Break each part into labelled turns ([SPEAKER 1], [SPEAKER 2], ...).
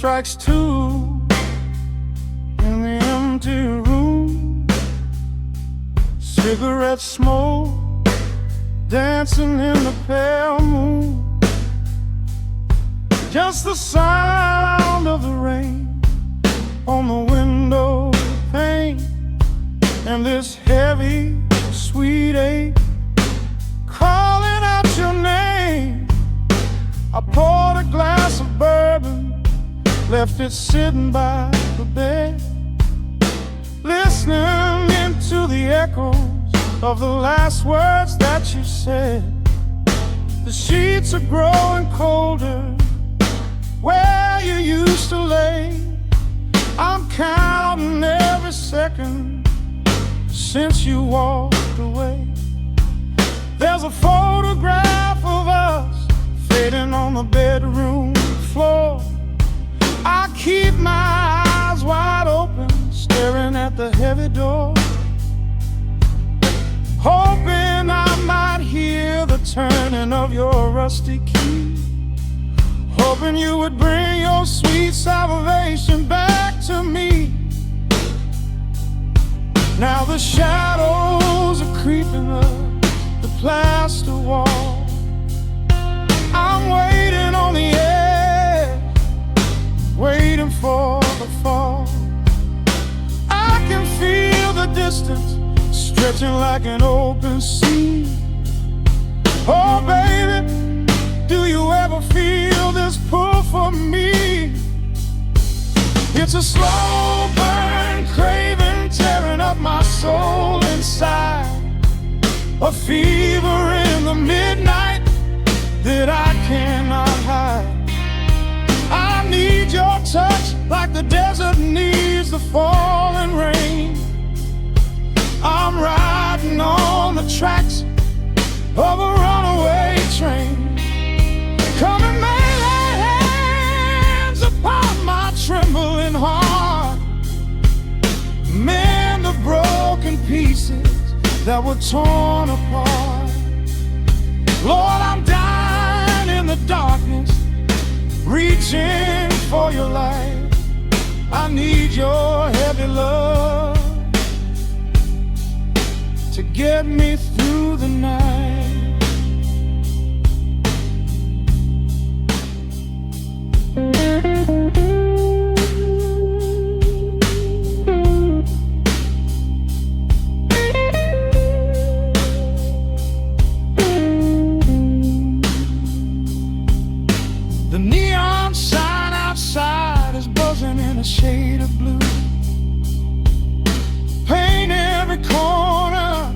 [SPEAKER 1] strikes two in the empty room. Cigarette smoke dancing in the pale moon. Just the sound of the rain on the window pane, and this heavy, sweet ache calling out your name. I poured a glass of bourbon, left it sitting by the bed, listening into the echoes of the last words that you said. The sheets are growing colder where you used to lay. I'm counting every second since you walked away. There's a photograph of us fading on the bedroom floor. I keep my eyes wide open, staring at the heavy door, hoping I might hear the turning of your rusty key, hoping you would bring your sweet salvation back to me. Now the shadows are creeping up the plaster wall. I'm waiting on the edge, waiting for the fall. I can feel the distance stretching like an open sea. Oh baby, do you ever feel this pull for me? It's a slow burn craving tearing up my soul inside, a fever in the midnight that I cannot hide. I need your touch like the desert needs the falling rain. I'm riding on the tracks of a runaway train. Come and lay hands upon my trembling heart, mend the broken pieces that were torn apart. Lord, I'm dying in the darkness, reaching for your light. I need your heavy love to get me through the night. The neon sign outside is buzzing in a shade of blue. Paint every corner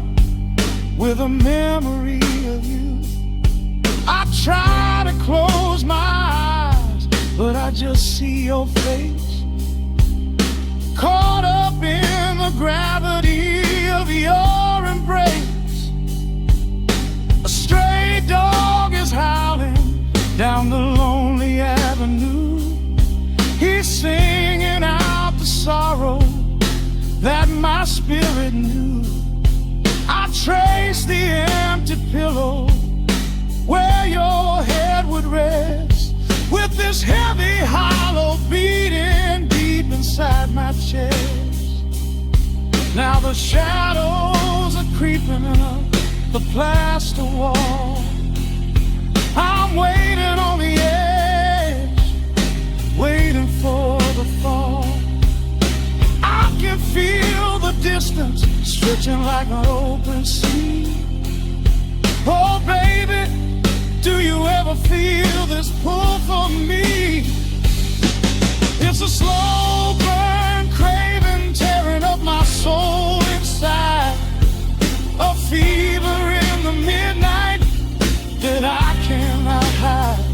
[SPEAKER 1] with a memory of you. I try to close my eyes, but I just see your face, caught up in the gravity of your embrace. A stray dog is howling down the lonely avenue. He's singing out the sorrow that my spirit knew. I trace the empty pillow where your head would rest, with this heavy hollow beating deep inside my chest. Now the shadows are creeping up the plaster wall. I'm waiting on the edge, waiting for the fall. I can feel the distance stretching like an open sea. Oh baby, do you ever feel this pull for me? It's a slow burn craving tearing up my soul inside, a fever in the midnight that I cannot hide.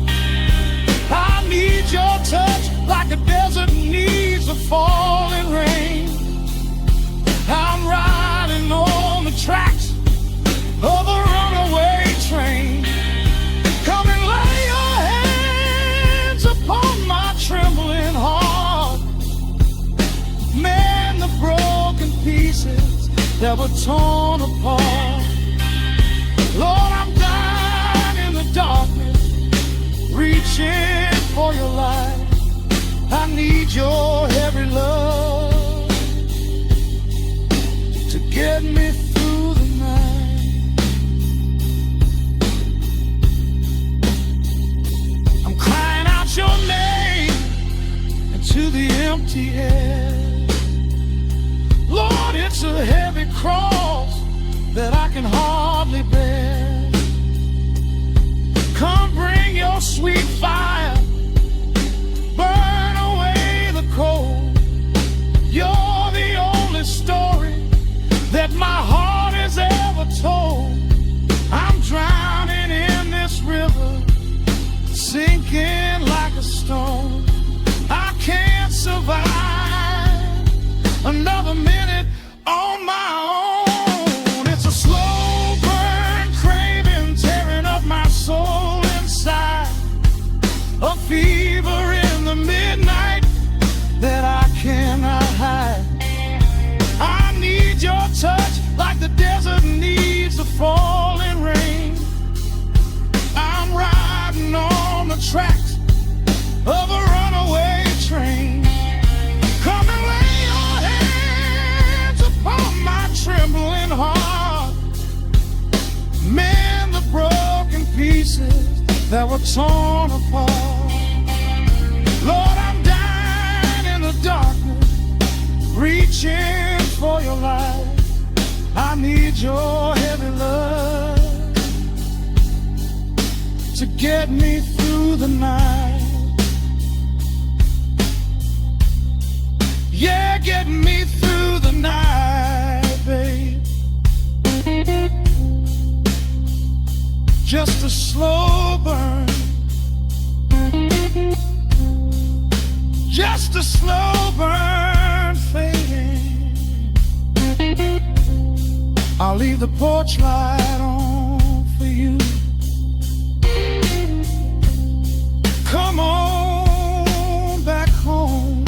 [SPEAKER 1] I need your touch like a desert needs the falling rain. I'm riding on the tracks of a runaway train. Come and lay your hands upon my trembling heart, mend the broken pieces that were torn apart. Lord, I'm dying in the darkness, reaching for your light. I empty head. Lord, it's a heavy cross that I can hardly bear. Come bring your sweet fire, burn away the cold. You're the only story that my heart has ever told. I'm drowning in this river, sinking like a stone. I can't survive another minute on my own. It's a slow burn craving, tearing up my soul inside. A fever in the midnight that I cannot hide. I need your touch like the desert needs the falling rain. I'm riding on the tracks of a runaway train. Come and lay your hands upon my trembling heart. Mend the broken pieces that were torn apart. Lord, I'm dying in the darkness, reaching for your light. I need your heavy love to get me through the night. Yeah, get me through the night, babe. Just a slow burn, just a slow burn fading. I'll leave the porch light on for you. Come on back home.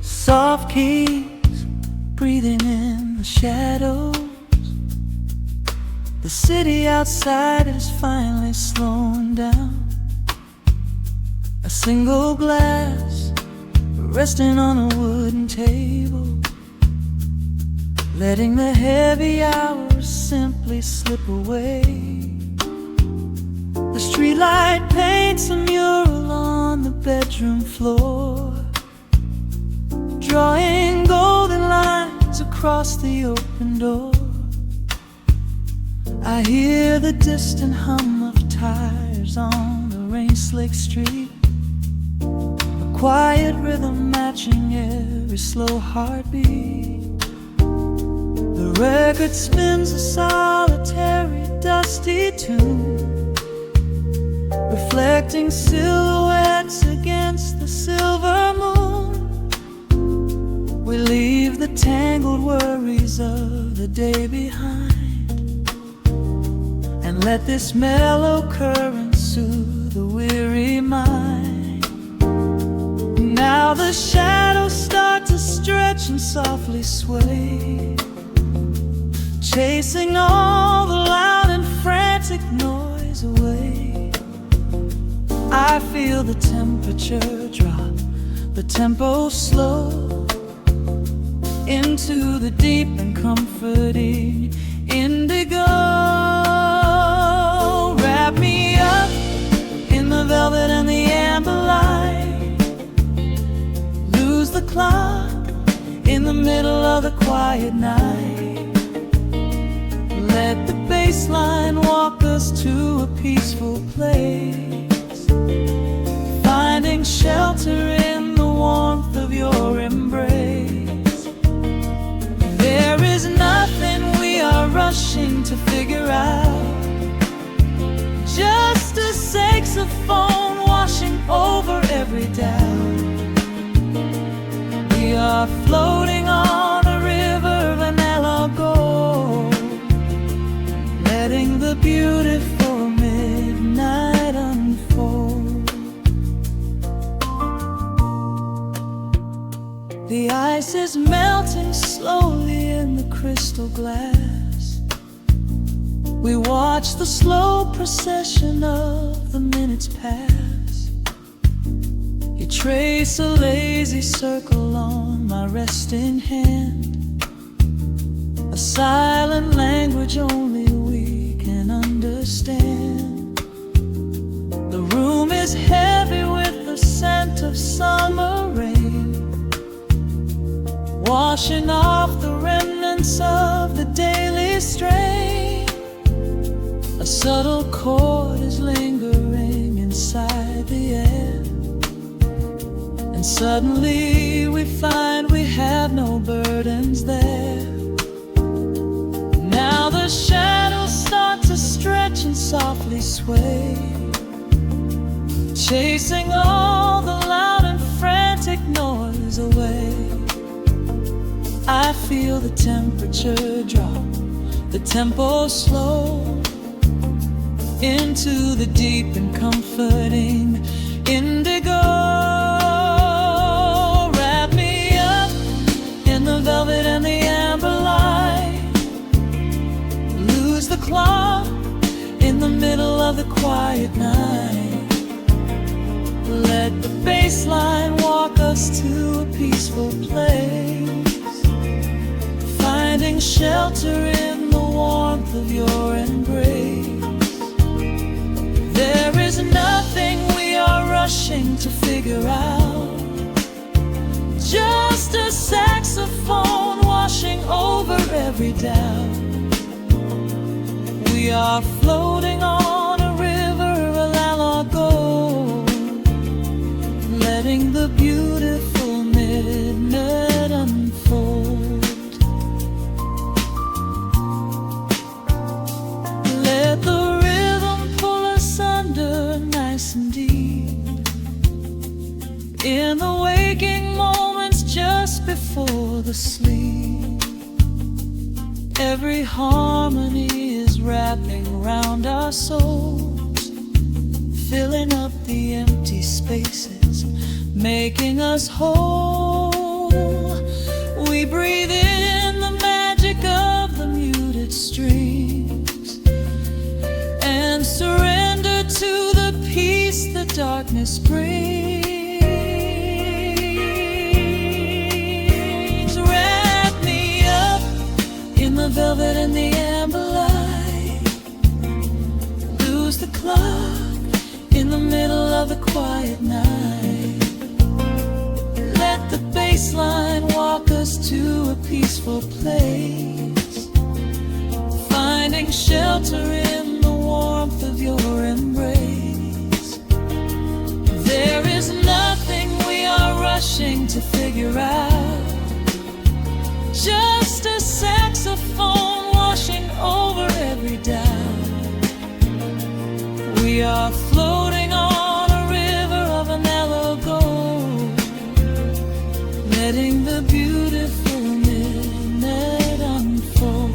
[SPEAKER 2] Soft keys breathing in the shadows. The city outside is finally slowing down. A single glass resting on a wooden table, letting the heavy hours simply slip away. The streetlight paints a mural on the bedroom floor, drawing golden lines across the open door. I hear the distant hum of tires on the rain-slicked street, a quiet rhythm matching every slow heartbeat. The record spins a solitary, dusty tune, reflecting silhouettes against the silver moon. We leave the tangled worries of the day behind, and let this mellow current soothe the weary mind. Now the shadows start to stretch and softly sway, chasing all the loud and frantic noise away. I feel the temperature drop, the tempo slow, into the deep and comforting indigo. Wrap me up in the velvet and the amber light, lose the clock in the middle of the quiet night. Let the bass line walk us to a peaceful place, finding shelter in the warmth of your embrace. There is nothing we are rushing to figure out, just a saxophone washing over every doubt. We are floating on a river vanilla gold, letting the beautiful midnight unfold. The ice is melting slowly in the crystal glass, glass. We watch the slow procession of the minutes pass. You trace a lazy circle on my resting hand, a silent language only we can understand. The room is heavy with the scent of summer rain, washing off the remnants of the daily strain. A subtle chord is lingering inside the air, and suddenly we find we have no burdens there. Now the shadows start to stretch and softly sway, chasing all the loud and frantic noise away. I feel the temperature drop, the tempo slow, into the deep and comforting indigo. Wrap me up in the velvet and the amber light, lose the clock in the middle of the quiet night. Let the bass line walk us to a peaceful place, finding shelter in the warmth of your embrace. There is nothing we are rushing to figure out, just a saxophone washing over every doubt. We are floating on a river, a lago, letting the beautiful midnight unfold. Let the rhythm pull us under nice and deep, in the waking moments just before the sleep. Every harmony is wrapping around our souls, filling up the empty spaces, making us whole. We breathe in the magic of the muted strings and surrender to the peace the darkness brings. Wrap me up in the velvet and the amber light, lose the clock in the middle of the quiet night. Let the bass line walk us to a peaceful place, finding shelter in the warmth of your embrace. There is nothing we are rushing to figure out, just a saxophone washing over every doubt. We are floating on a river of an gold, letting the beautiful midnight unfold.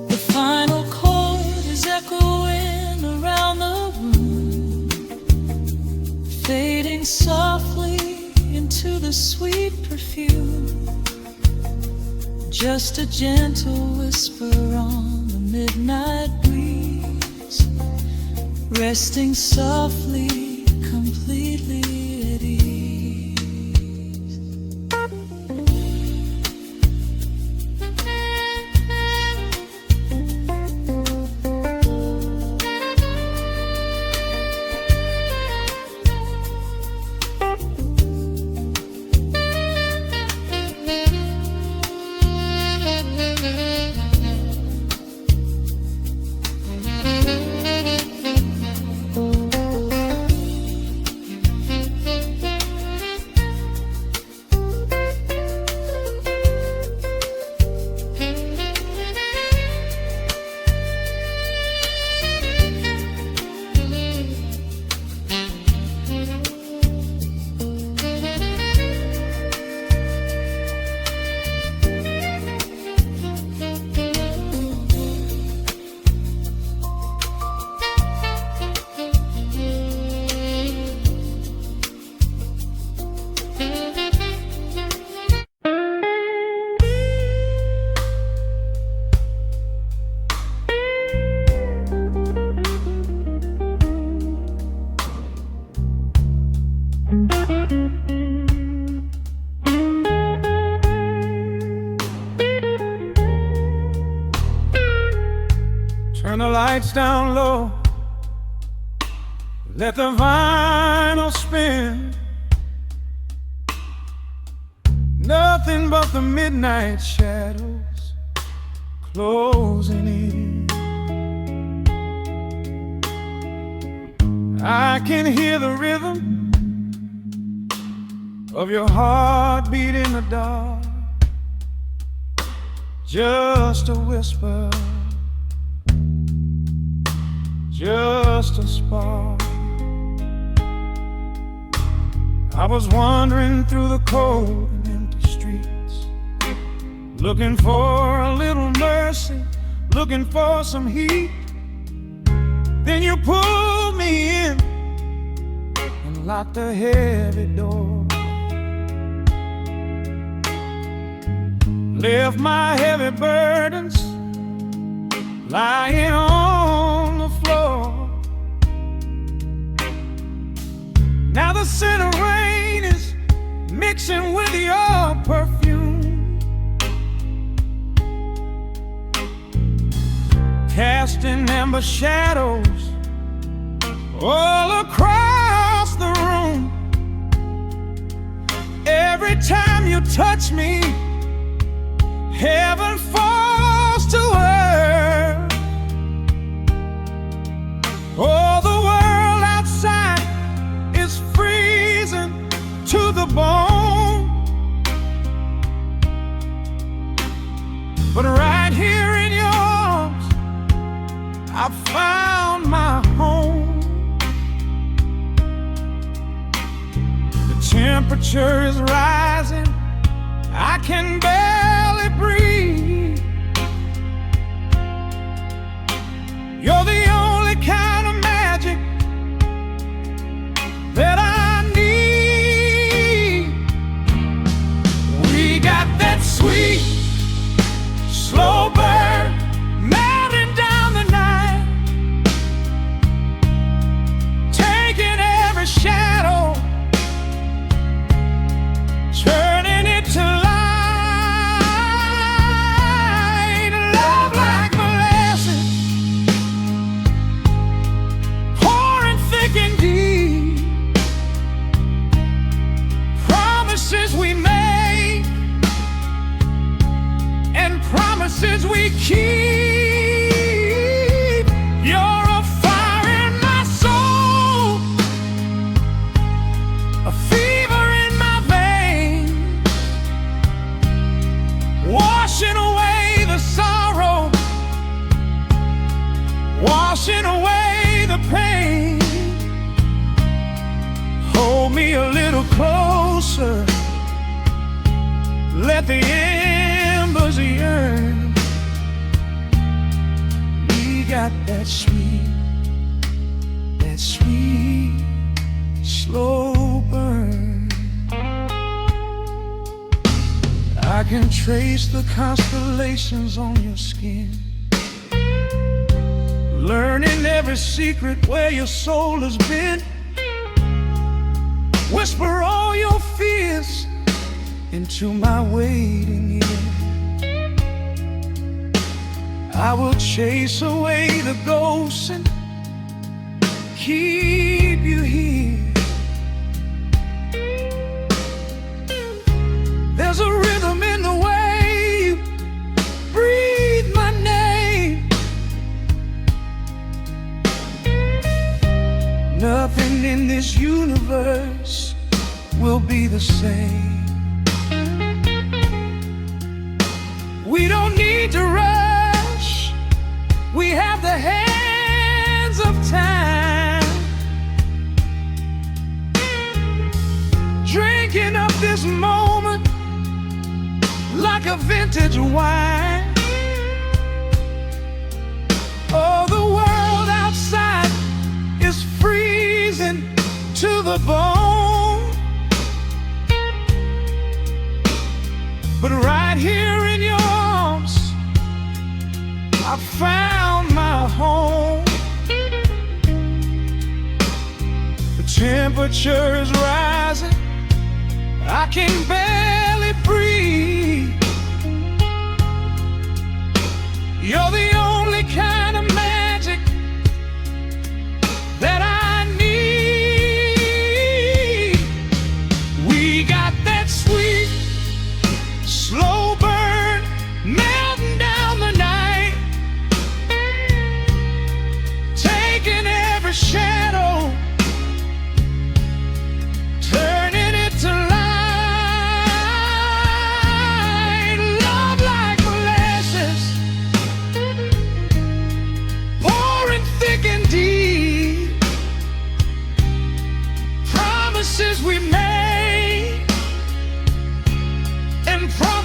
[SPEAKER 2] The final chord is echoing around the room, fading softly into the sweet perfume. Just a gentle whisper on the midnight breeze, resting softly, completely at ease.
[SPEAKER 1] the lights down low, let the vinyl spin. Nothing but the midnight shadows closing in. I can hear the rhythm of your heartbeat in the dark, just a whisper, just a spark. I was wandering through the cold and empty streets, looking for a little mercy, looking for some heat. Then you pulled me in and locked the heavy door, left my heavy burdens lying on the floor. Now the scent of rain is mixing with your perfume, casting amber shadows all across the room. Every time you touch me, heaven falls to earth. Oh, the world outside is freezing to the bone, but right here in your arms I found my home. The temperature is rising, I can barely breathe. You're the only kind of magic that I need. We got that sweet, slow burn melting down the night, taking every shadow, turning it to light. Love like molasses, pouring thick and deep. Promises we make and promises we keep. You're a fire in my soul, a fever in my veins, washing away the sorrow, washing away the pain. Hold me a little closer, let the embers yearn. We got that sweet, slow burn. I can trace the constellations on your skin, learning every secret where your soul has been. Whisper all your fears into my waiting ear. I will chase away the ghosts and keep you here. There's a rhythm in the way you breathe my name. Nothing in this universe will be the same. We don't need to rush, we have the hands of time, drinking up this moment like a vintage wine. Oh, the world outside is freezing to the bone, but right here in your arms I found my home. The temperature is rising, I can barely breathe. You're the only kind of magic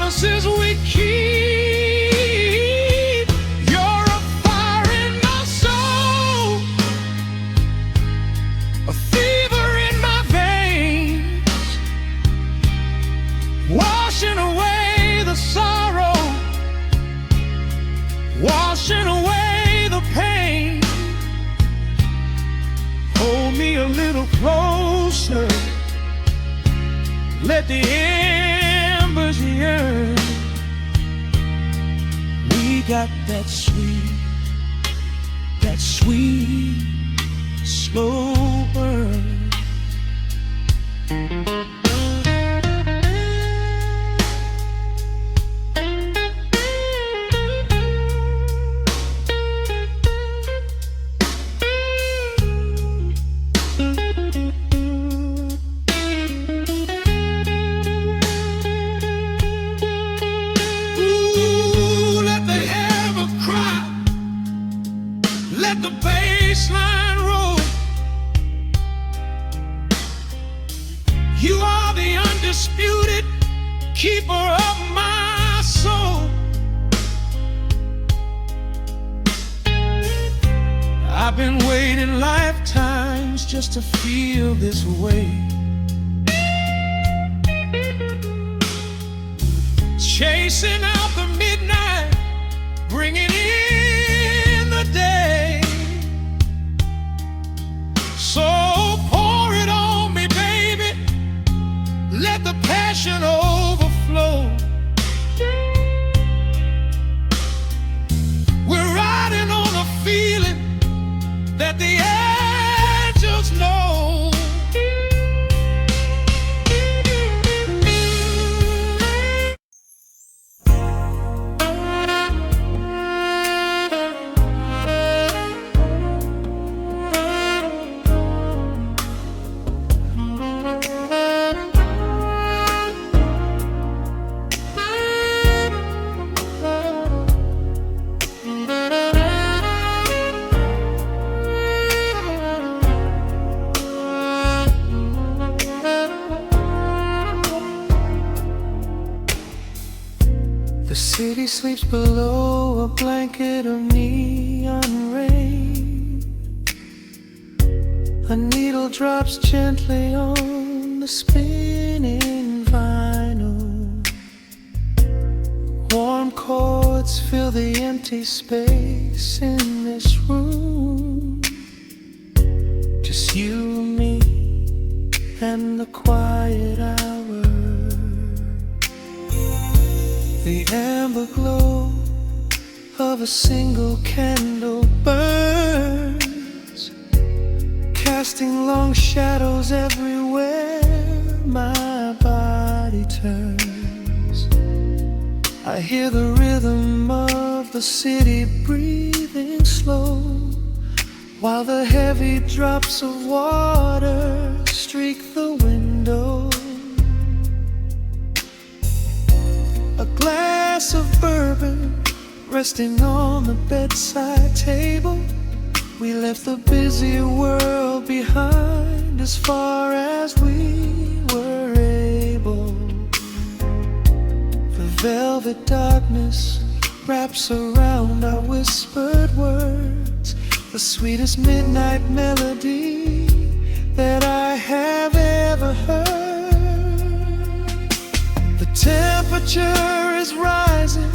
[SPEAKER 1] promises we keep. You're a fire in my soul, a fever in my veins, washing away the sorrow, washing away the pain. Hold me a little closer, let the embers yearn. We got that sweet, slow burn. Let the bass line roll. You are the undisputed keeper of my soul. I've been waiting lifetimes just to feel this way. Chasing out the midnight, bringing in the day. So pour it on me, baby, let the passion overflow. We're riding on a feeling that the angels know. The city sleeps below a blanket of neon rain. A needle drops gently on the spinning vinyl. Warm chords fill the empty space in this room. Just you and me and the quiet hour. The amber glow of a single candle burns, casting long shadows everywhere my body turns. I hear the rhythm of the city breathing slow, while the heavy drops of water streak the window. A glass of bourbon resting on the bedside table. We left the busy world behind as far as we were able. The velvet darkness wraps around our whispered words, the sweetest midnight melody that I have ever heard. The temperature is rising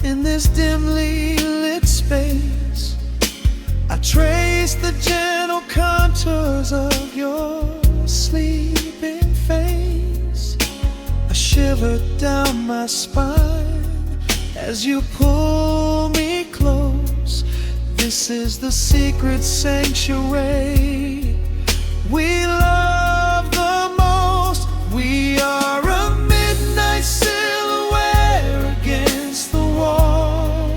[SPEAKER 1] in this dimly lit space. I trace the gentle contours of your sleeping face. A shiver down my spine as you pull me close. This is the secret sanctuary we love the most. We are a midnight silhouette against the wall,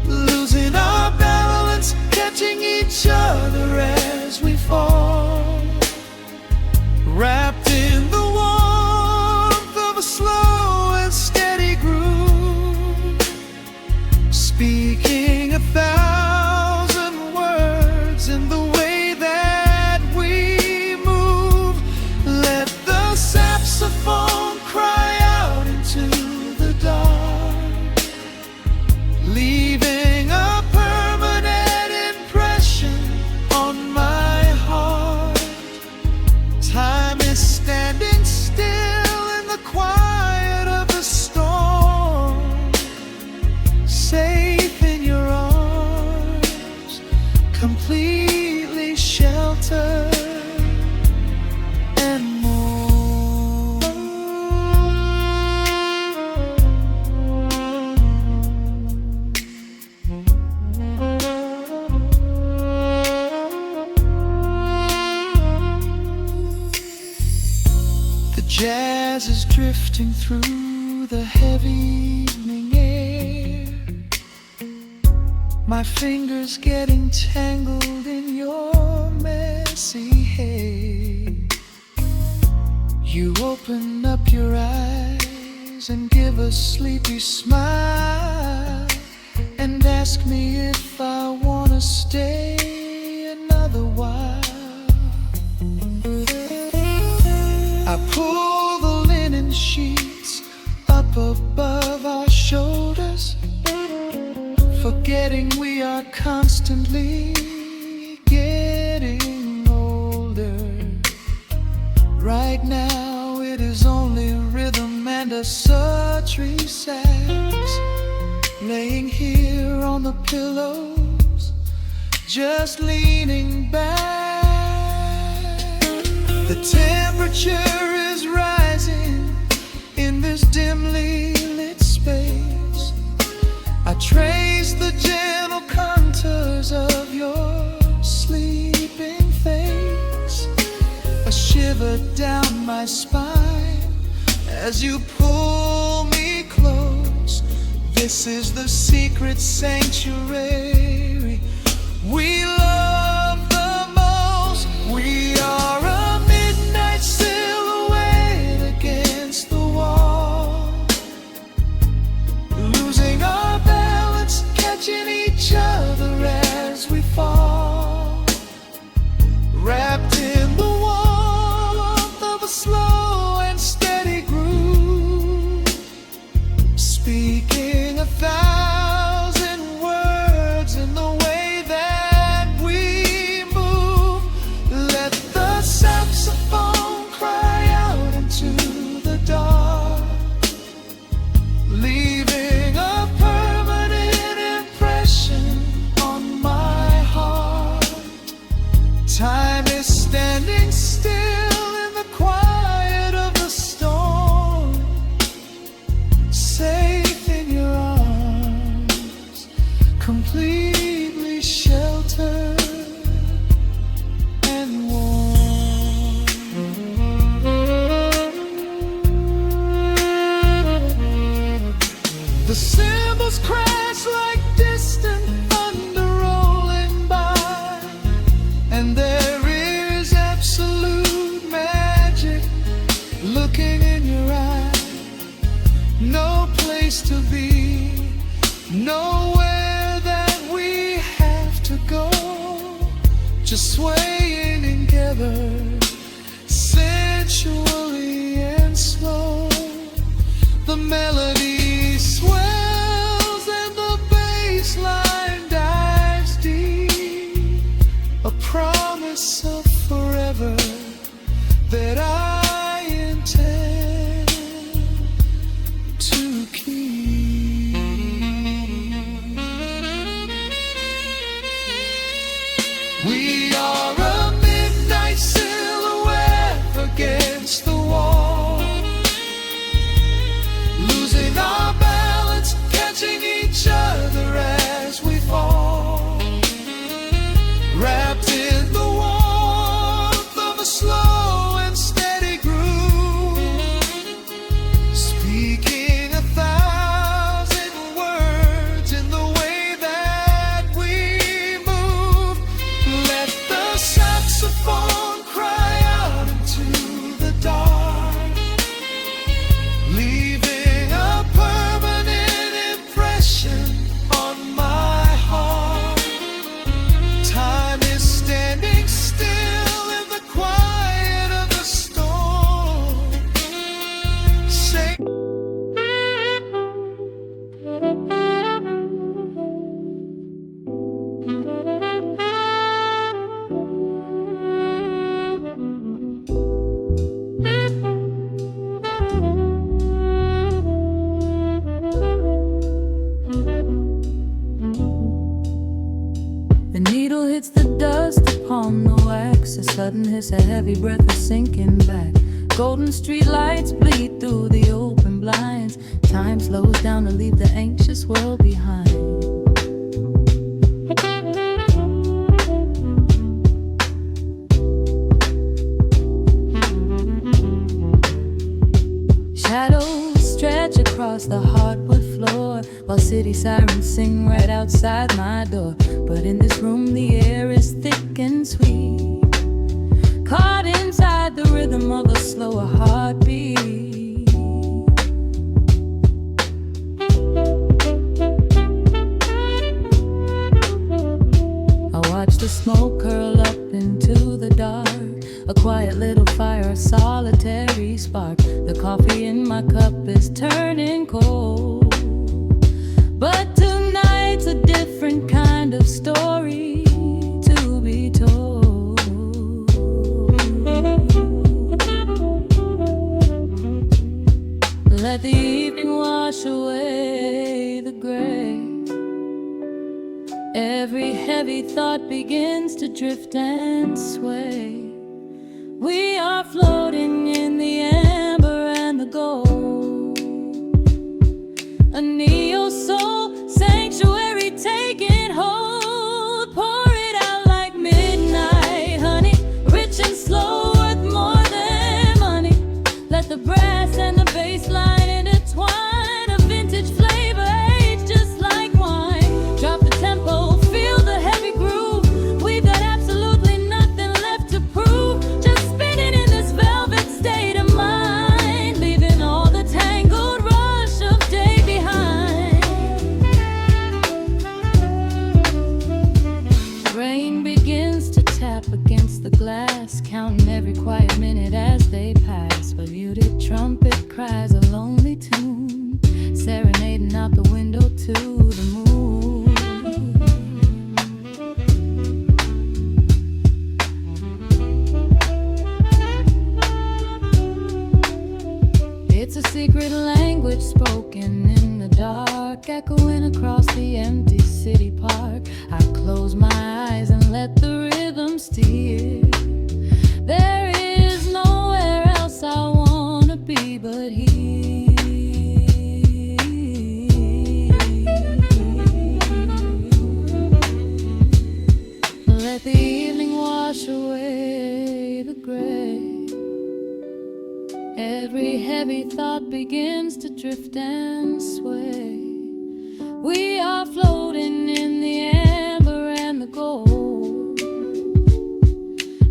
[SPEAKER 1] losing our balance, catching each other as we fall, wrapped in the warmth of a slow and steady groove, speaking 1,000 words in the way that we
[SPEAKER 2] drifting through the heavy evening air, my fingers getting tangled in your messy hair. You open up your eyes and give a sleepy smile and ask me if I wanna stay another while. I pull the linen sheets up above our shoulders, forgetting we are constantly getting older. Right now it is only rhythm and a sultry sax, laying here on the pillows, just leaning back. The temperature is rising in this dimly lit space. I trace the gentle contours of your sleeping face, a shiver down my spine as you pull me close. This is the secret sanctuary we love the most. We are a midnight silhouette against the wall, losing our balance, catching each other as we fall, wrapped in the warmth of a slow and steady groove, speaking 1,000 words in the way that we move. Let the saxophone cry out into the dark, leaving a permanent impression on my heart. Time is standing still in the quiet of the storm, safe in your arms, completely sheltered and warm. The cymbals crash like distant thunder rolling by, and there is absolute magic looking in your eyes. No place to be, nowhere that we have to go, just swaying together, sensually and slow. The melody swells and the bass line dives deep, a promise of forever that I intend to keep. We are a midnight silhouette against the wall, losing our balance, catching each other as we fall, wrapped in the warmth of a slow and steady groove, speaking 1,000 words in the way that we move. Let the saxophone cry out into the dark, leaving a permanent impression on my heart. Time is standing still in the quiet of the storm. Say
[SPEAKER 3] the needle hits the dust upon the wax, a sudden hiss, a heavy breath, a sinking back. Golden street lights bleed through the open blinds. Time slows down to leave the anxious world behind. Shadows across the hardwood floor, while city sirens sing right outside my door. But in this room the air is thick and sweet, caught inside the rhythm of a slower heartbeat. I watch the smoke curl up into the dark, a quiet little fire, a solitary spark. The coffee in my cup is turning cold, but tonight's a different kind of story to be told. Let the evening wash away the gray. Every heavy thought begins to drift and sway. We are floating in the amber and the gold, a neo-soul sanctuary taking hold. Pour it out like midnight honey, rich and slow, worth more than money. Let the brass and the bass line intertwine, a vintage flavor aged just like wine. Drop the tempo, feel the heavy groove. We've got absolutely nothing left to prove, just spinning in this velvet state of mind, leaving all the tangled rush of day behind. Rain begins to tap against the glass, counting every quiet minute as they pass. A muted trumpet cries a lonely tune, serenading out the window to the moon. It's a secret language spoken in the dark, echoing across the empty city park. I close my eyes and let the rhythm steer. There is nowhere else I wanna be but here. Let the evening wash away the gray. Every heavy thought begins to drift and sway. We are floating in the amber and the gold,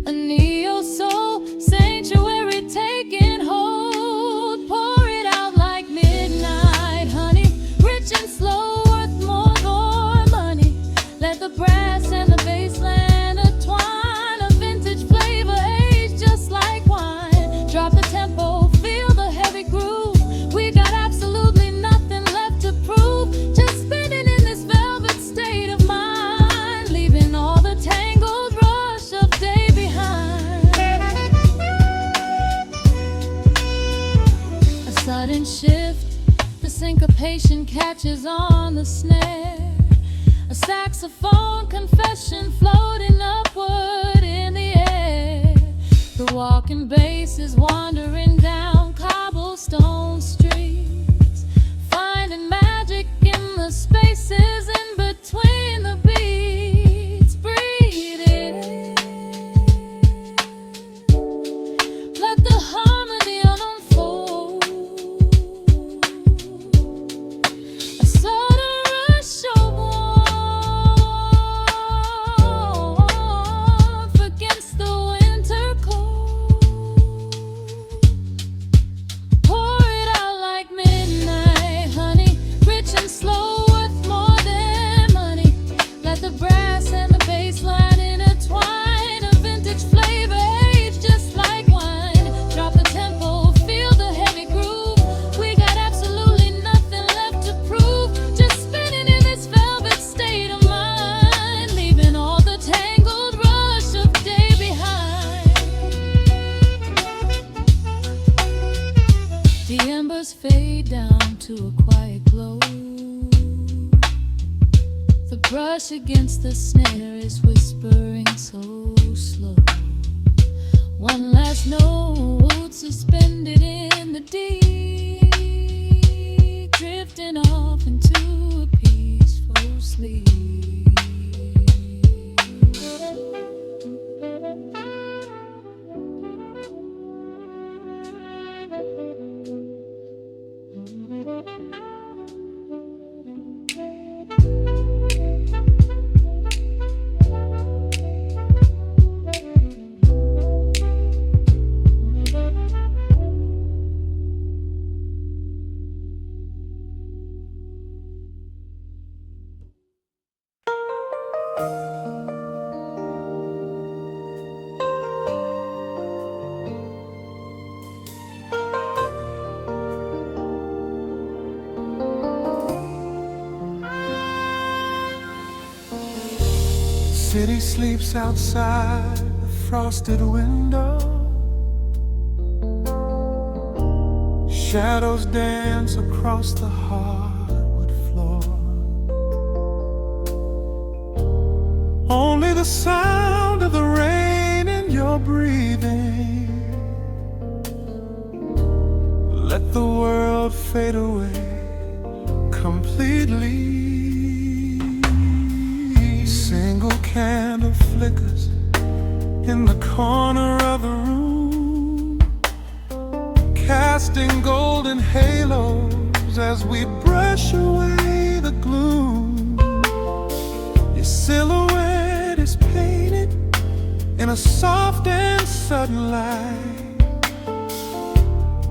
[SPEAKER 3] a neo-soul sanctuary taking hold. Pour it out like midnight honey, rich and slow, worth more than money. Let the brass and the bass line intertwine, a vintage flavor aged just like wine. Drop the tempo, feel the heavy groove. We got absolutely nothing left to prove, just spinning in this velvet state of mind, leaving all the tangled rush of day behind. A sudden shift, the syncopation catches on the snare, a saxophone confession floating upward in the air. The walking bass is wandering down cobblestone streets, finding magic in the spaces in between the beats. Breathe it in, let the harmony unfold. A sudden rush of warmth against the winter cold. Pour it out like midnight honey, rich and slow, worth more than money. Let the brass and the bass line intertwine, a vintage flavor aged just like wine. Drop the tempo, feel the heavy groove. We got absolutely nothing left to prove, just spinning in this velvet state of mind, leaving all the tangled rush of day behind. The embers fade down to a quiet glow. The brush against the snare is whispering so slow. One last note suspended in the deep, drifting off into a peaceful sleep.
[SPEAKER 1] City sleeps outside the frosted window. Shadows dance across the hardwood floor. Only the sound of the rain in your breathing. Let the world fade away completely. Single candle flickers in the corner of the room, casting golden halos as we brush away the gloom. Your silhouette is painted in a soft and sudden light,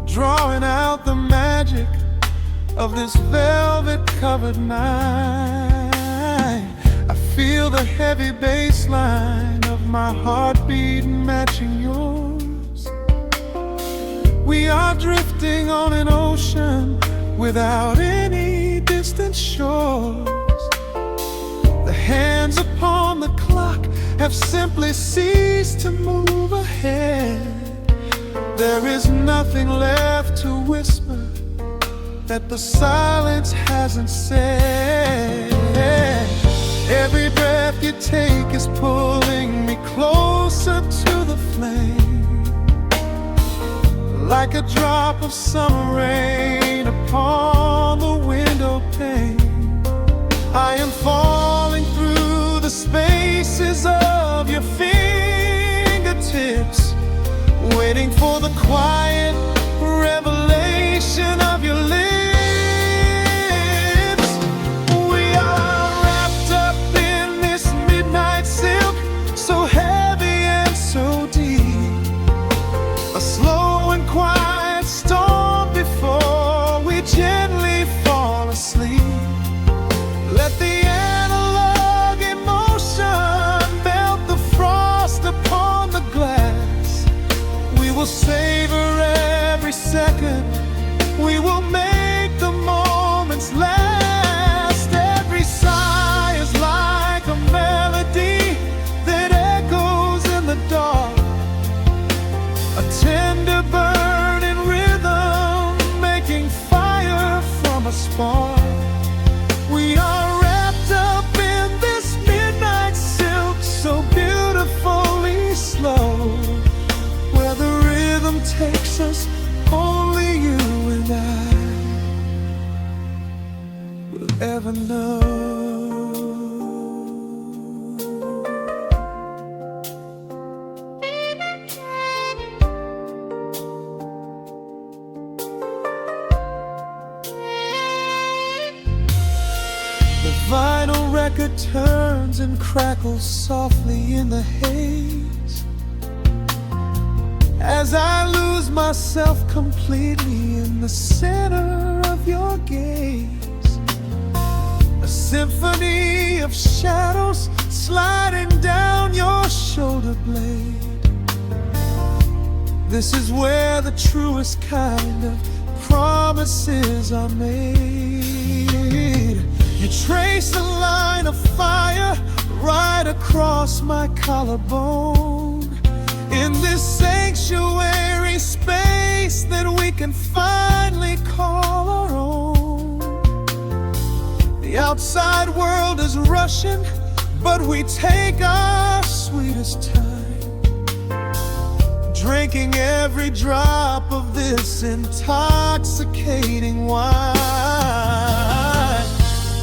[SPEAKER 1] drawing out the magic of this velvet-covered night. I feel the heavy bass line of my heartbeat matching yours. We are drifting on an ocean without any distant shores. The hands upon the clock have simply ceased to move ahead. There is nothing left to whisper that the silence hasn't said. Every breath you take is pulling me closer to the flame, like a drop of summer rain upon the window pane. I am falling through the spaces of your fingertips, waiting for the quiet revelation of your lips. So heavy and so deep, a slow and quiet storm before we gently fall asleep. Let the analog emotion melt the frost upon the glass. We will savor every second, we will make the moments last. Every sigh is like a melody that echoes in the dark, a tender burning rhythm making fire from a spark. We are wrapped up in this midnight silk, so beautifully slow, where the rhythm takes us, only you and I will ever know. The vinyl record turns and crackles softly in the haze, as I lose myself completely in the center of your gaze. A symphony of shadows sliding down your shoulder blade. This is where the truest kind of promises are made. You trace a line of fire right across my collarbone, in this sanctuary space that we can finally call our own. The outside world is rushing, but we take our sweetest time, drinking every drop of this intoxicating wine.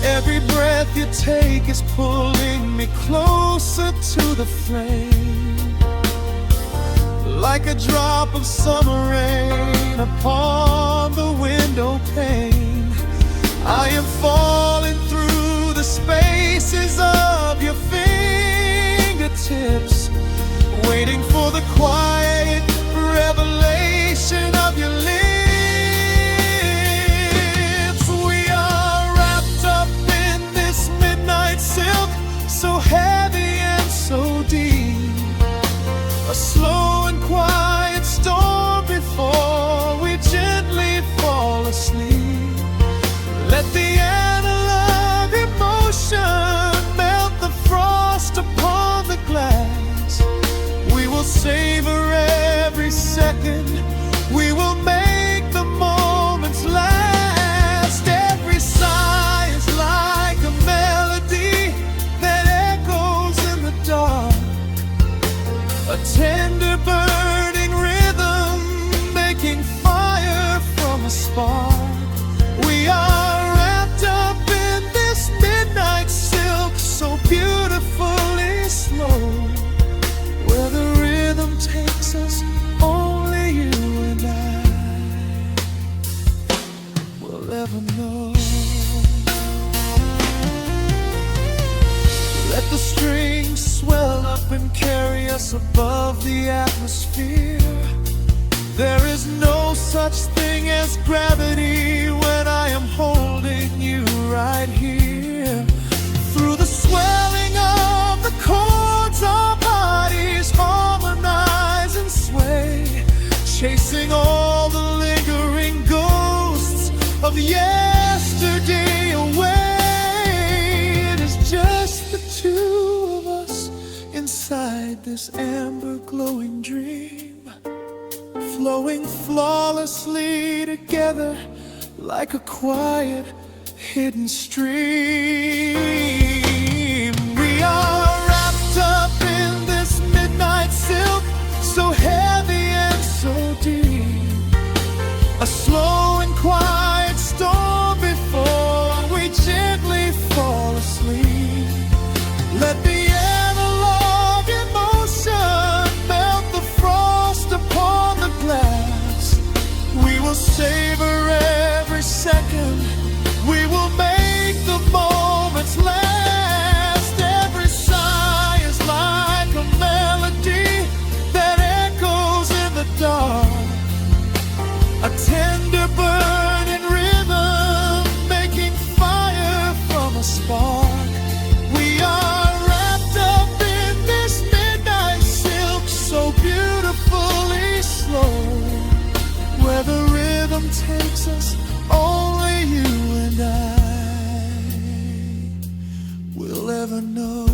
[SPEAKER 1] Every breath you take is pulling me closer to the flame, like a drop of summer rain upon the window pane. will ever know. Let the strings swell up and carry us above the atmosphere. There is no such thing as gravity when I am holding you right here. Through the swelling of the chords, our bodies harmonize and sway, chasing all the lingering ghosts of yesterday away. It is just the two of us inside this amber glowing dream, flowing flawlessly together like a quiet hidden stream. We are wrapped up in this midnight silk, so heavy and so deep, a slow and quiet storm before we gently fall asleep. Let the analog emotion melt the frost upon the glass. We will savor every second, we will make the moments last. Every sigh is like a melody that echoes in the dark, a tender burning rhythm making fire from a spark. We are wrapped up in this midnight silk, so beautifully slow, where the rhythm takes us, only you and I will ever know.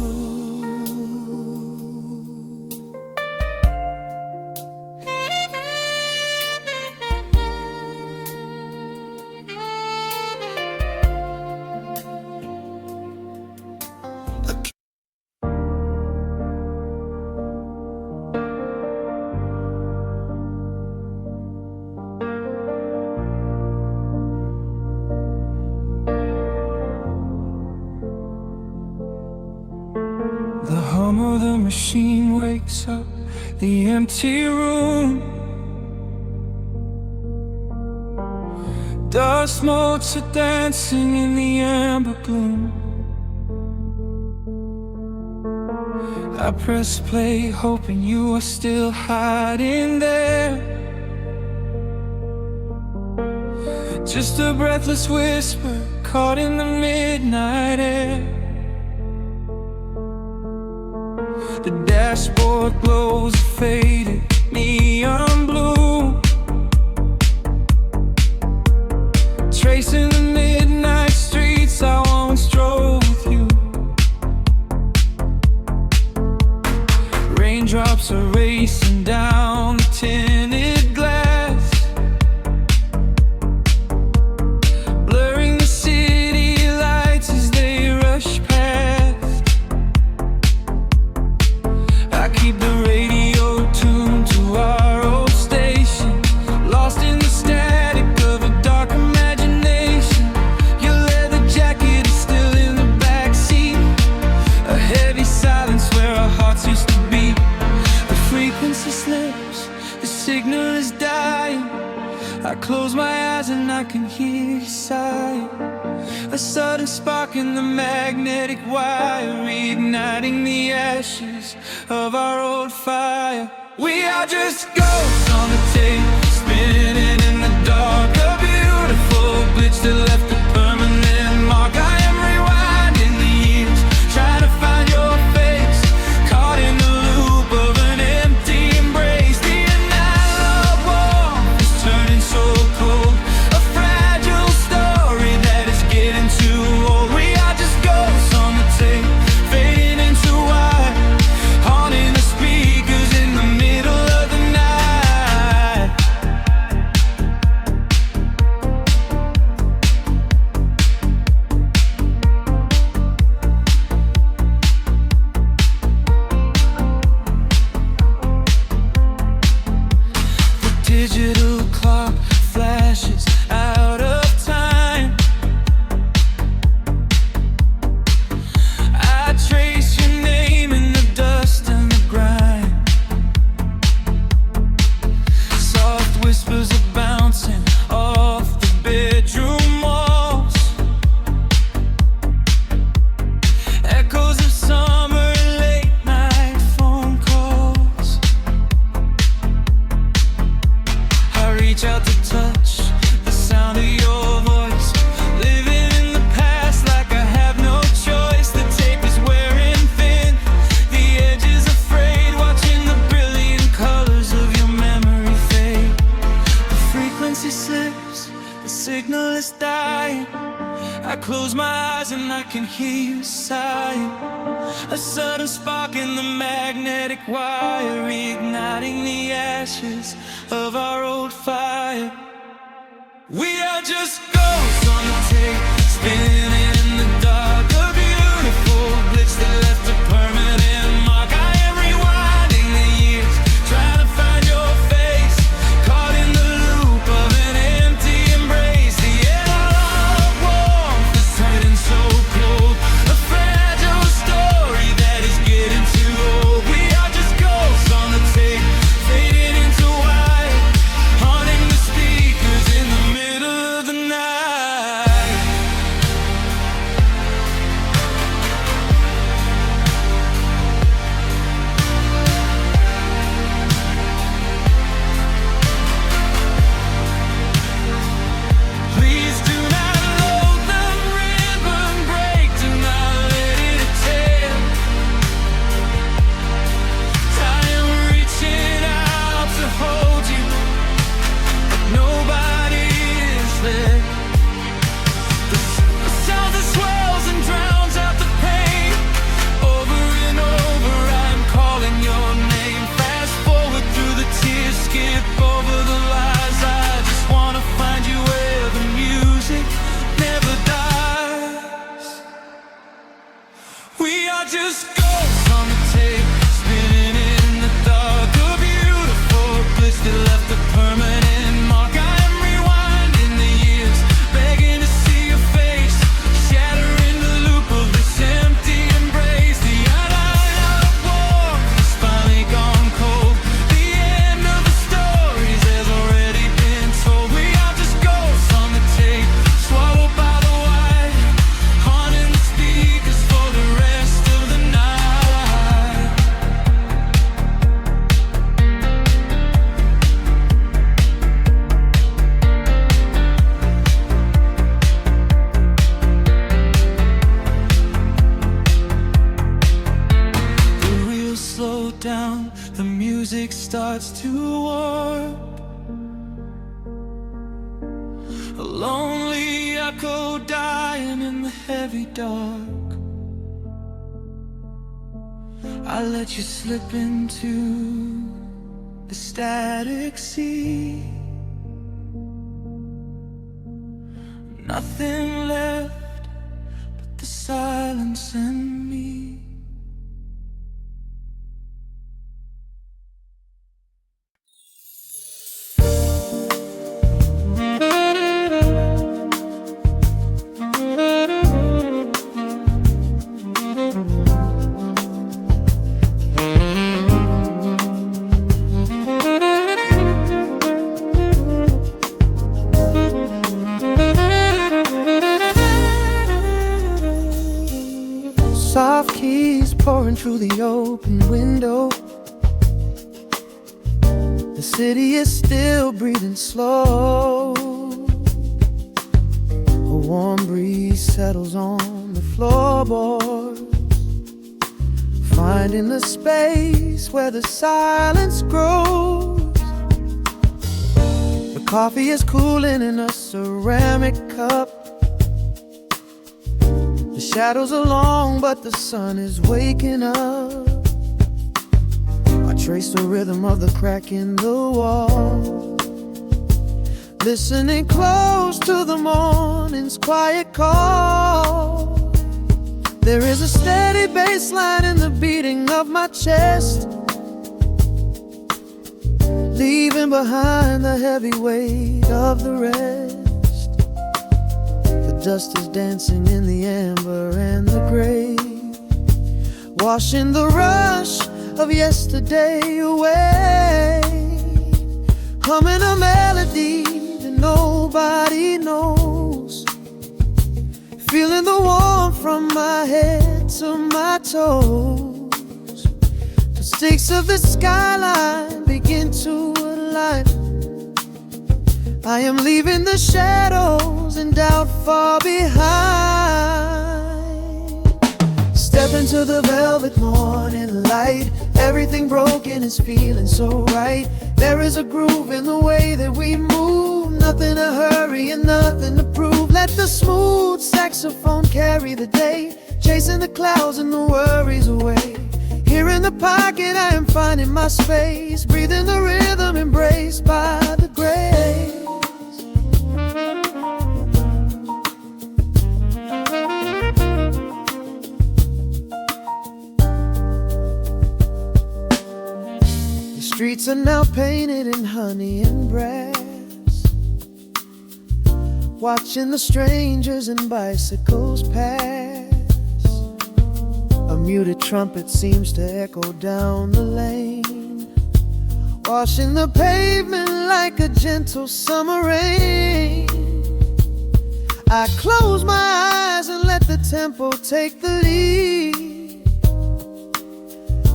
[SPEAKER 4] The hum of the machine wakes up the empty room. Dust motes are dancing in the amber gloom. I press play, hoping you are still hiding there. Just a breathless whisper caught in the midnight air. The dashboard glows a faded neon blue, tracing the midnight streets I once drove with you. Raindrops are racing down the tinted glass, blurring the city lights as they rush past. I keep the radio tuned to our old station, lost in the static of a dark imagination. Your leather jacket is still in the backseat, a heavy silence where our hearts used to beat. The frequency slips, the signal is dying. I close my eyes and I can hear you sighing, a sudden spark in the magnetic wire, reigniting the ashes of our old fire. We are just ghosts on the tape, spinning in the dark, a beautiful glitch that left a permanent mark. I am rewinding the years, trying to find your face, caught in the loop of an empty embrace. The analog warmth is turning so cold, a fragile story that is getting too old. We are just ghosts on the tape, fading into white, haunting the speakers in the middle of the night. is dying. I close my eyes and I can hear you sighing. A sudden spark in the magnetic wire, igniting the ashes of our old fire. We are just ghosts on the tape, spinning in the dark. A beautiful blitz that left a permanent mark. I am rewinding the years, trying to find your face, caught in the loop of an empty embrace. The air all warm, the turning so cold, a fragile story that is getting too old. We are just ghosts on the tape, fading into white, haunting the speakers in the middle of the night. Please do not load the ribbon break, do not let it tear. I am reaching out to hold you, but nobody is there. The sound that swells and drowns out the pain. Over and over I'm calling your name. Fast forward through the tears, skip over the lies. I just wanna find you where the music never dies. We are just ghosts on the tape, spinning in the dark. A beautiful bliss that left a permanent mark. I am rewinding the years, begging to see your face, shattering the loop of this empty embrace. The outline of war has finally gone cold. The end of the stories has already been told. We are just ghosts on the tape, swallowed by the wire, haunting the speakers for the rest of the night. The reels slow down, the music starts to warp. A lonely echo dying in the heavy dark. I let you slip into the static sea. Nothing left but the silence and me.
[SPEAKER 1] Soft keys pouring through the open window. The city is still breathing slow. A warm breeze settles on the floorboards, finding the space where the silence grows. The coffee is cooling in a ceramic cup. The shadows are long, but the sun is waking up. I trace the rhythm of the crack in the wall, listening close to the morning's quiet call. There is a steady bass line in the beating of my chest, leaving behind the heavy weight of the rest. The dust is dancing in the amber and the gray, washing the rush of yesterday away. Humming a melody that nobody knows, feeling the warmth from my head to my toes. The stakes of the skyline begin to align. I am leaving the shadows and doubt far behind. Step into the velvet morning light. Everything broken is feeling so right. There is a groove in the way that we move. Nothing to hurry and nothing to prove.
[SPEAKER 2] the smooth saxophone carry the day, chasing the clouds and the worries away. Here in the pocket I am finding my space, breathing the rhythm embraced by the grace. The streets are now painted in honey and brass, watching the strangers and bicycles pass. A muted trumpet seems to echo down the lane, washing the pavement like a gentle summer rain. I close my eyes and let the tempo take the lead.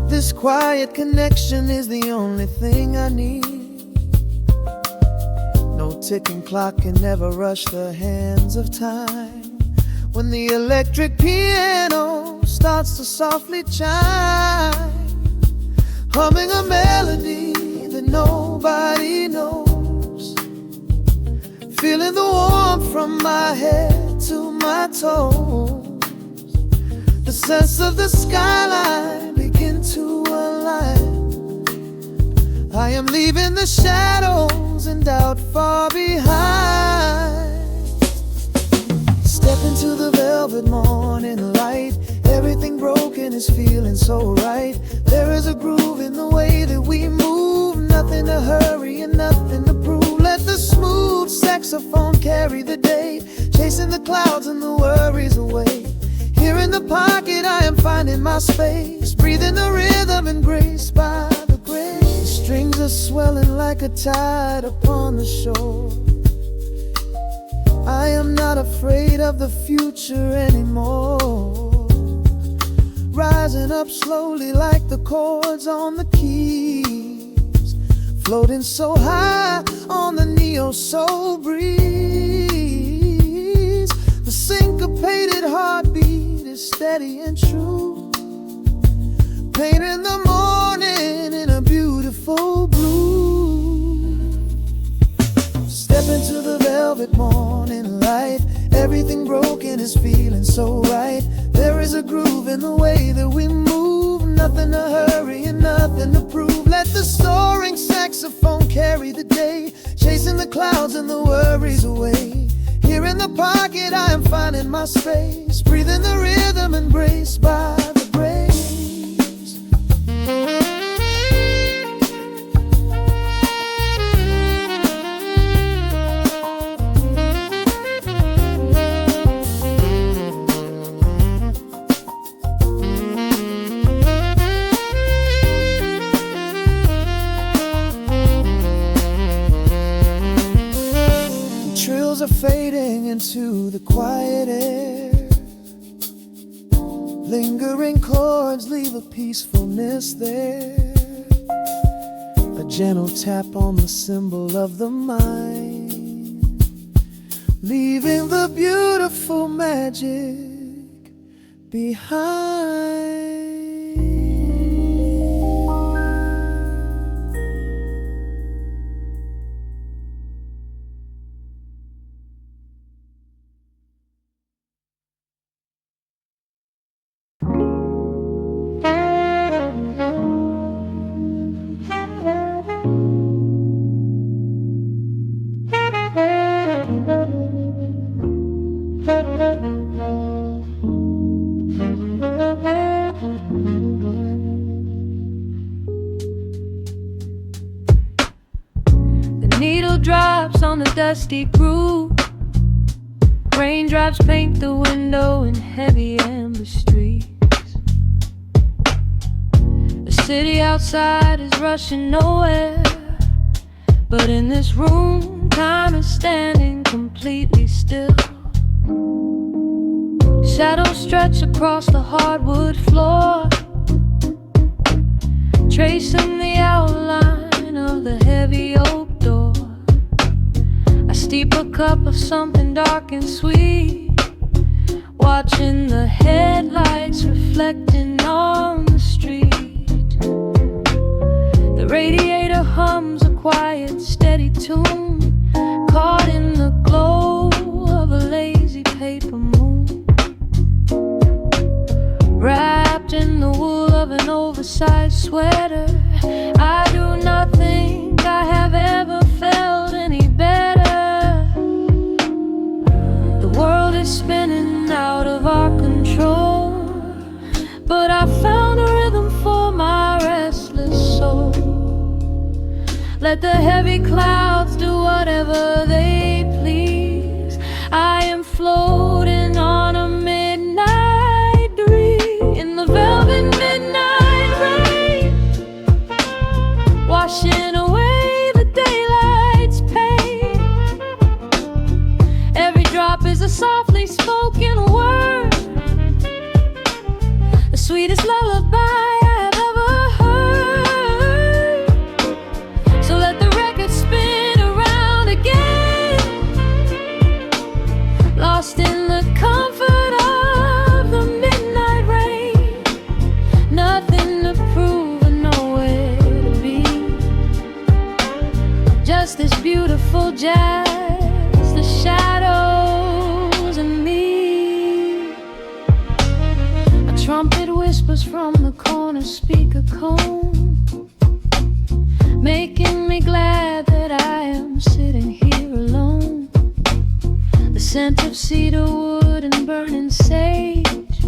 [SPEAKER 2] This quiet connection is the only thing I need. No ticking clock can ever rush the hands of time. When the electric piano starts to softly chime, humming a melody that nobody knows, feeling the warmth from my head to my toes. The sense of the skyline begin to align. I am leaving the shadows and doubt far behind. Step into the velvet morning light. Everything broken is feeling so right. There is a groove in the way that we move. Nothing to hurry and nothing to prove. Let the smooth saxophone carry the day, chasing the clouds and the worries away. Here in the pocket I am finding my space, breathing the rhythm and grace by the grace. The strings are swelling like a tide upon the shore. I am not afraid of the future anymore. Rising up slowly like the chords on the keys, floating so high on the neo-soul breeze. The syncopated heartbeat is steady and true, painting the morning in a beautiful blue. Step into the velvet morning light. Everything broken is feeling so right. There is a groove in the way that we move. Nothing to hurry and nothing to prove. Let the soaring saxophone carry the day, chasing the clouds and the worries away. Here in the pocket I am finding my space, breathing the rhythm embraced by the grace. Trills are fading into the quiet air. Lingering chords leave a peacefulness there. A gentle tap on the cymbal of the mind, leaving the beautiful magic behind.
[SPEAKER 3] Needle drops on the dusty groove. Raindrops paint the window in heavy amber streets. The city outside is rushing nowhere, but in this room, time is standing completely still. Shadows stretch across the hardwood floor, tracing the outline of the heavy oak door. I steep a cup of something dark and sweet, watching the headlights reflecting on the street. The radiator hums a quiet, steady tune, caught in the glow of a lazy sweater. I do not think I have ever felt any better. The world is spinning out of our control, but I found a rhythm for my restless soul. Let the heavy clouds do whatever they please. I am floating on a midnight breeze in the velvet midnight rain, washing away the daylight's pain. Every drop is a softly spoken word, the sweetest lullaby I have ever heard. So let the record spin around again, lost in the comfort of the midnight rain. Nothing to prove and nowhere to be, just this beautiful jazz, the shadows and me. A trumpet whispers from the corner speaker cone, making me glad that I am sitting here alone. The scent of cedar wood and burning sage,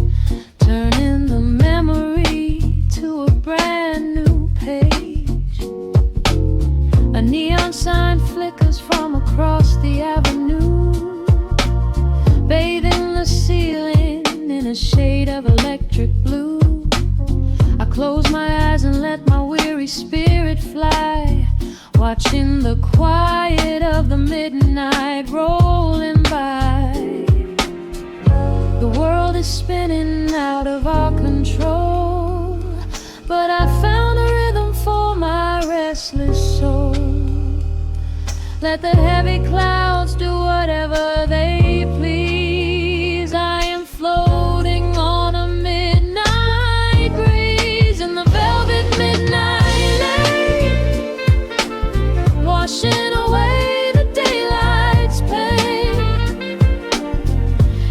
[SPEAKER 3] turning the memory to a brand new page. A neon sign flickers from across the avenue, bathing the ceiling in a shade of electric blue. I close my eyes and let my weary spirit fly, watching the quiet of the midnight rolling by. The world is spinning out of our control, but I found a rhythm for my restless soul. Let the heavy clouds do whatever they please. I am floating on a midnight breeze in the velvet midnight lane, washing away the daylight's pain.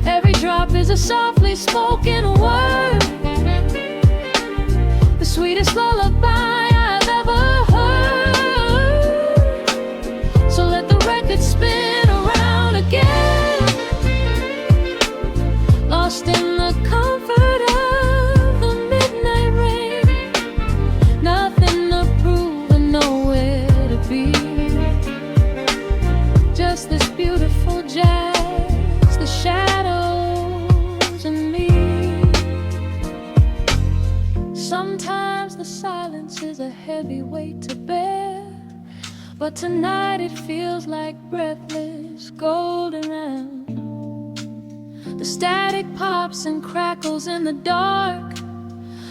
[SPEAKER 3] Every drop is a softly spoken word, the sweetest lullaby I've ever heard. So let the record spin around again, lost in the comfort of the midnight rain. Nothing to prove and nowhere to be, just this beautiful jazz, the shadows and me. Sometimes the silence is a heavy weight to bear, but tonight it feels like breathless golden round. The static pops and crackles in the dark,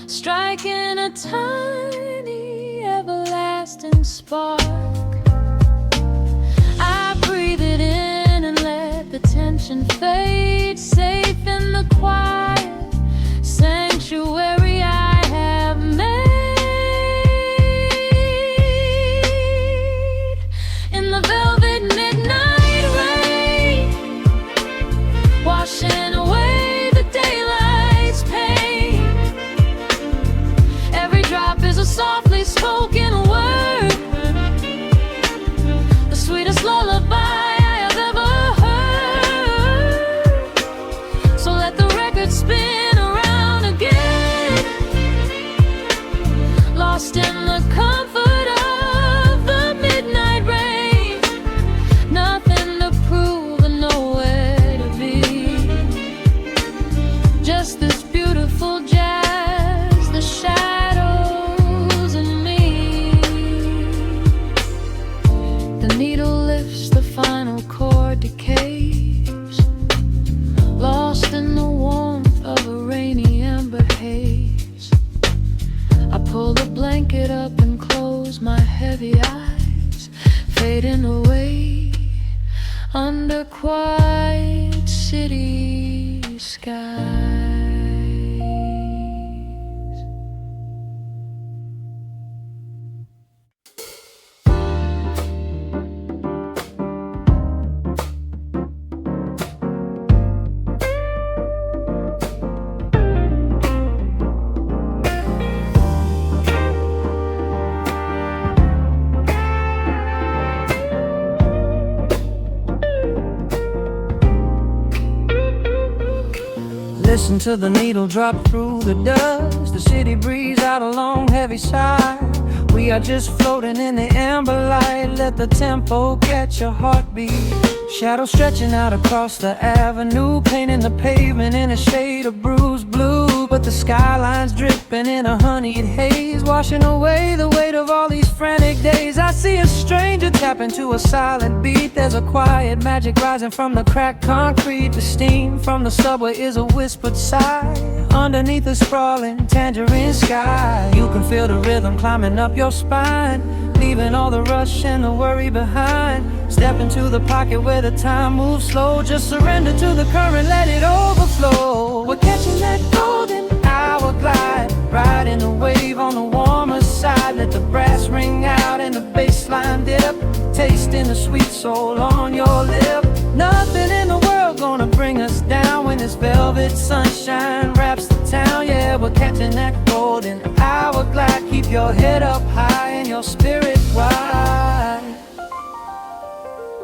[SPEAKER 3] striking a tiny everlasting spark. I breathe it in and let the tension fade, safe in the quiet sanctuary I have made. In the velvet midnight rain, washing away the daylight's pain. Every drop is a softly spoken word, the sweetest lullaby I have ever heard. So let the record spin around again, lost in the comfort of the midnight rain. Nothing to prove and nowhere to be, just this beautiful jazz, the shadows and me. The needle lifts, the final chord decays, lost in the warmth of a rainy amber haze. I pull the blanket up and close my heavy eyes, fading away under quiet city skies.
[SPEAKER 2] Listen to the needle drop through the dust. The city breeze out a long heavy sigh. We are just floating in the amber light. Let the tempo catch your heartbeat. Shadows stretching out across the avenue, painting the pavement in a shade of bruised blue. But the skyline's dripping in a honeyed haze, washing away the weight of all these frantic days. I see a stranger tap into a silent beat. There's a quiet magic rising from the cracked concrete. The steam from the subway is a whispered sigh underneath the sprawling tangerine sky. You can feel the rhythm climbing up your spine, leaving all the rush and the worry behind. Step into the pocket where the time moves slow. Just surrender to the current, let it overflow. We're catching that golden hour glide, riding the wave on the warmer side. Let the brass ring out and the bass line dip, tasting the sweet soul on your lip. Nothing in the world gonna bring us down when this velvet sunshine wraps the town. Yeah, we're catching that golden hour glide. Keep your head up high and your spirit wide.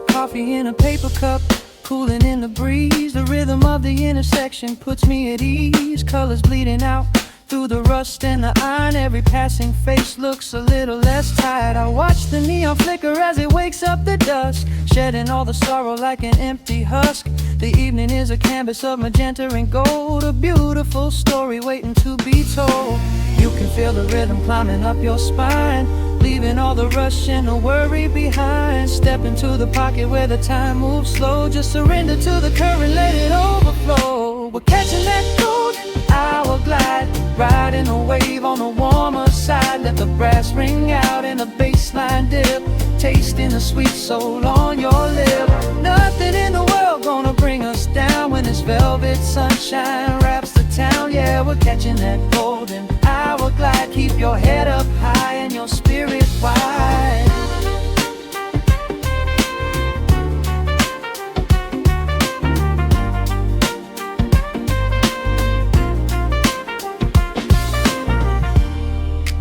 [SPEAKER 2] Coffee in a paper cup, cooling in the breeze. The rhythm of the intersection puts me at ease. Colors bleeding out through the rust and the iron. Every passing face looks a little less tired. I watch the neon flicker as it wakes up the dusk, shedding all the sorrow like an empty husk. The evening is a canvas of magenta and gold, a beautiful story waiting to be told. You can feel the rhythm climbing up your spine, leaving all the rush and the worry behind. Step into the pocket where the time moves slow. Just surrender to the current, let it overflow. We're catching that golden hour glide, riding a wave on the warmer side. Let the brass ring out and the bass line dip, tasting the sweet soul on your lip. Nothing in the world gonna bring us down when this velvet sunshine wraps the town. Yeah, we're catching that golden hour glide. Keep your head up high and your spirit wide.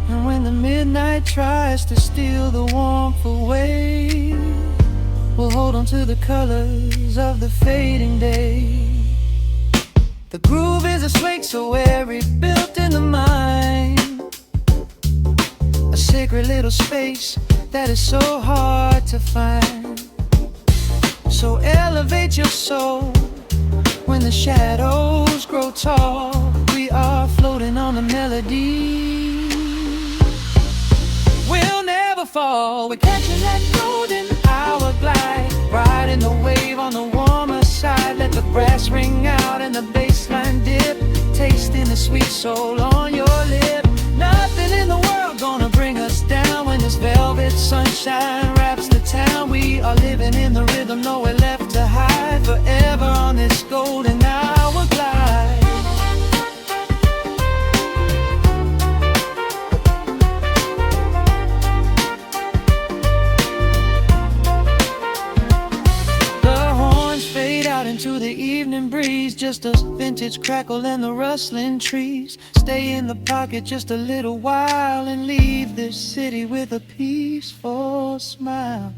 [SPEAKER 2] And when the midnight tries to steal the warmth away, we'll hold on to the colors of the fading day. The groove is a swing so airy, built in the mind, a sacred little space that is so hard to find. So elevate your soul when the shadows grow tall. We are floating on the melody, we'll never fall. We're catching that golden hour glide, riding the wave on the warmer side. Let the brass ring out and the bass line dip, tasting the sweet soul on your lip. Nothing in the world gonna bring us down when this velvet sunshine wraps the town. We are living in the rhythm, nowhere left to hide, forever on this golden hour glide. Into the evening breeze, just a vintage crackle and the rustling trees. Stay in the pocket just a little while and leave this city with a peaceful smile.